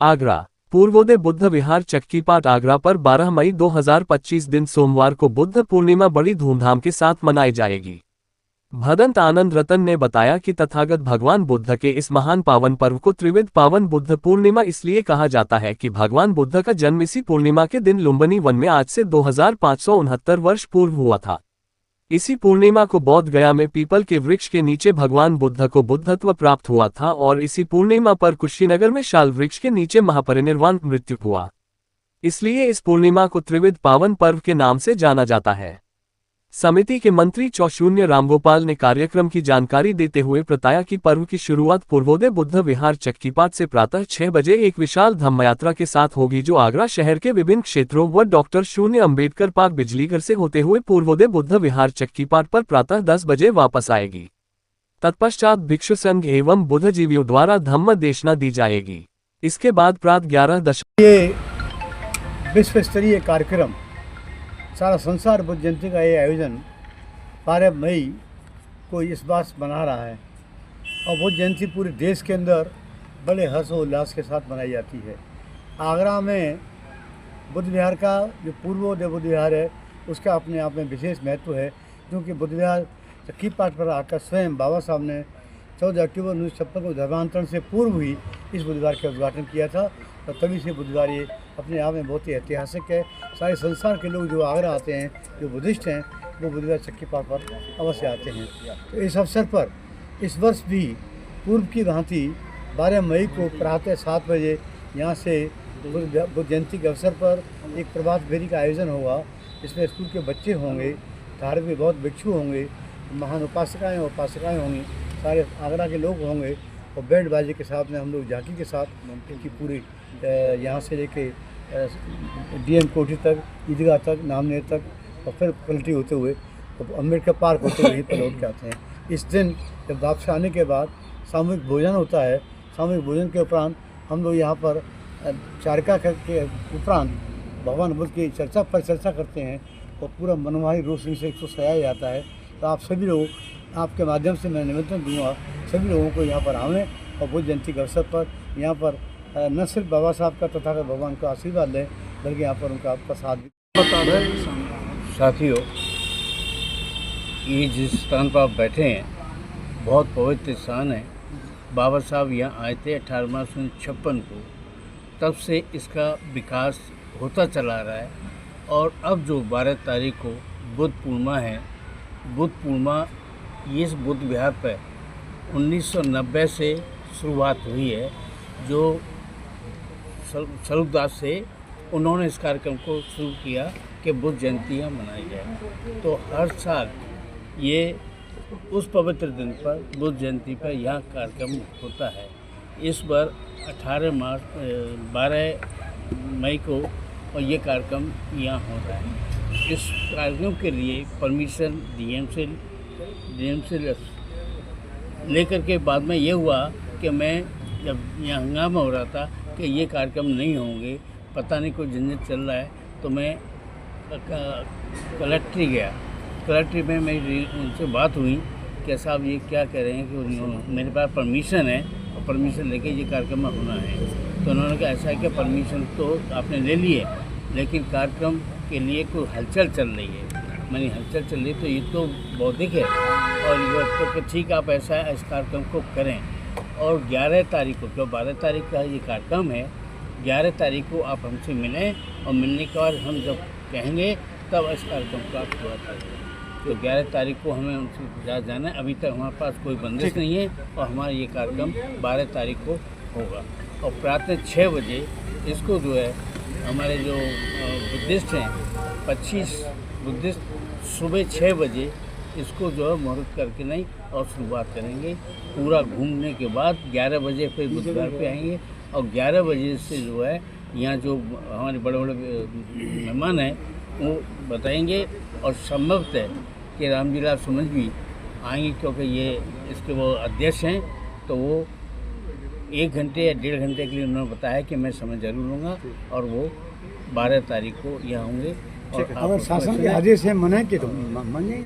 आगरा पूर्वोदय बुद्ध विहार चक्कीपाट आगरा पर 12 मई 2025 दिन सोमवार को बुद्ध पूर्णिमा बड़ी धूमधाम के साथ मनाई जाएगी। भदंत आनंद रतन ने बताया कि तथागत भगवान बुद्ध के इस महान पावन पर्व को त्रिविध पावन बुद्ध पूर्णिमा इसलिए कहा जाता है कि भगवान बुद्ध का जन्म इसी पूर्णिमा के दिन लुम्बिनी वन में आज से 2569 वर्ष पूर्व हुआ था। इसी पूर्णिमा को बोध गया में पीपल के वृक्ष के नीचे भगवान बुद्ध को बुद्धत्व प्राप्त हुआ था और इसी पूर्णिमा पर कुशीनगर में शाल वृक्ष के नीचे महापरिनिर्वाण मृत्यु हुआ। इसलिए इस पूर्णिमा को त्रिविध पावन पर्व के नाम से जाना जाता है। समिति के मंत्री चौशून्य रामगोपाल ने कार्यक्रम की जानकारी देते हुए बताया कि पर्व की शुरुआत पूर्वोदय बुद्ध विहार चक्कीपाट से प्रातः 6 बजे एक विशाल धम्मयात्रा के साथ होगी, जो आगरा शहर के विभिन्न क्षेत्रों व डॉक्टर शून्य अम्बेडकर पार्क बिजलीघर से होते हुए पूर्वोदय बुद्ध विहार चक्कीपाट पर प्रातः 10 बजे वापस आएगी। तत्पश्चात भिक्षु संघ एवं बुद्धजीवियों द्वारा धम्म देशना दी जाएगी। इसके बाद प्रातः 11 विश्व स्तरीय कार्यक्रम सारा संसार बुद्ध जयंती का ये आयोजन 12 मई को इस बार मना रहा है और बुद्ध जयंती पूरे देश के अंदर बड़े हर्षोल्लास के साथ मनाई जाती है। आगरा में बुद्ध विहार का जो पूर्वोदय बुद्ध विहार है उसका अपने आप में विशेष महत्व है, क्योंकि बुद्ध विहार चक्कीपाट पर आकर स्वयं बाबा साहब ने 14 अक्टूबर 1956 को धर्मांतरण से पूर्व ही इस बुद्ध विहार का उद्घाटन किया था और तभी से बुद्ध विहार ये अपने आप में बहुत ही ऐतिहासिक है। सारे संसार के लोग जो आगरा आते हैं, जो बुद्धिस्ट हैं, वो बुद्ध विहार चक्कीपाट पर अवश्य आते हैं। तो इस अवसर पर इस वर्ष भी पूर्व की भांति 12 मई को प्रातः 7 बजे यहाँ से बुद्ध जयंती के अवसर पर एक प्रभात फेरी का आयोजन होगा। इसमें स्कूल के बच्चे होंगे, धार्मिक बहुत भिक्षु होंगे, महान उपासकाएँ और उपासकाएँ होंगी, सारे आगरा के लोग होंगे और बैंड बाजे के साथ में हम लोग झांकी के साथ की पूरी यहाँ से लेके डीएम कोठी तक, ईदगाह तक, नामनेर तक और फिर पलटी होते हुए तो अम्बेडकर पार्क होते हुए यहीं पर लौट के आते हैं। इस दिन जब वापस आने के बाद सामूहिक भोजन होता है। सामूहिक भोजन के उपरांत हम लोग यहाँ पर चारिका के उपरांत भगवान बुद्ध की चर्चा करते हैं और पूरा मनोहारी रोशनी से इसको सजाया जाता है। तो आप सभी लोग, आपके माध्यम से मैं निमंत्रण दूंगा सभी लोगों को यहाँ पर आवें और बुद्ध जयंती के अवसर पर यहाँ पर न सिर्फ बाबा साहब का तथागत भगवान का आशीर्वाद लें, बल्कि यहाँ पर उनका प्रसाद भी बता दें। साथियों, ये जिस स्थान पर आप बैठे हैं बहुत पवित्र स्थान है। बाबा साहब यहाँ आए थे 18 मार्च 1956 को, तब से इसका विकास होता चला रहा है और अब जो 12 तारीख को बुद्ध पूर्णिमा है, बुद्ध पूर्णिमा ये इस बुद्ध विहार पर 1990 से शुरुआत हुई है। जो स्वरूपदास से उन्होंने इस कार्यक्रम को शुरू किया कि बुद्ध जयंती यहाँ मनाई जाए। तो हर साल ये उस पवित्र दिन पर बुद्ध जयंती पर यहाँ कार्यक्रम होता है। इस बार 12 मई को और ये कार्यक्रम यहाँ हो रहा है। इस कार्यक्रम के लिए परमिशन डीएम से लेकर के बाद में ये हुआ कि मैं जब यहाँ हंगामा हो रहा था कि ये कार्यक्रम नहीं होंगे, पता नहीं कोई झंझट चल रहा है, तो मैं कलेक्ट्री गया। कलेक्ट्री में मेरी उनसे बात हुई कि साहब ये क्या कह रहे हैं कि मेरे पास परमिशन है और परमिशन लेके ये कार्यक्रम होना है। तो उन्होंने कहा ऐसा है कि परमिशन तो आपने ले ली है, लेकिन कार्यक्रम के लिए कोई हलचल चल रही है। मैंने हलचल चल रही तो ये तो बौद्धिक है और ये तो ठीक आप ऐसा इस कार्यक्रम को करें। और 11 तारीख को, जो 12 तारीख का ये कार्यक्रम है, 11 तारीख को आप हमसे मिलें और मिलने के बाद हम जब कहेंगे तब इस कार्यक्रम को आप पूरा करें। तो 11 तारीख को हमें उनसे जाना है। अभी तक हमारे पास कोई बंदिश नहीं है और हमारा ये कार्यक्रम 12 तारीख को होगा और प्रातः 6 बजे इसको जो है हमारे जो बुद्धिस्ट हैं 25 बुद्धिस्ट सुबह 6 बजे इसको जो है मुहूर्त करके नहीं और शुरुआत करेंगे। पूरा घूमने के बाद 11 बजे फिर बुधवार पे आएंगे और 11 बजे से जो है यहाँ जो हमारे बड़े बड़े मेहमान हैं वो बताएंगे और संभवतः है कि रामजीलाल सुमन भी आएंगे, क्योंकि ये इसके वो अध्यक्ष हैं। तो वो 1 घंटे या 1.5 घंटे के लिए उन्होंने बताया कि मैं समय जरूर लूँगा और वो 12 तारीख को यहाँ होंगे। और शासन के आदेश है मना के तो मानिए।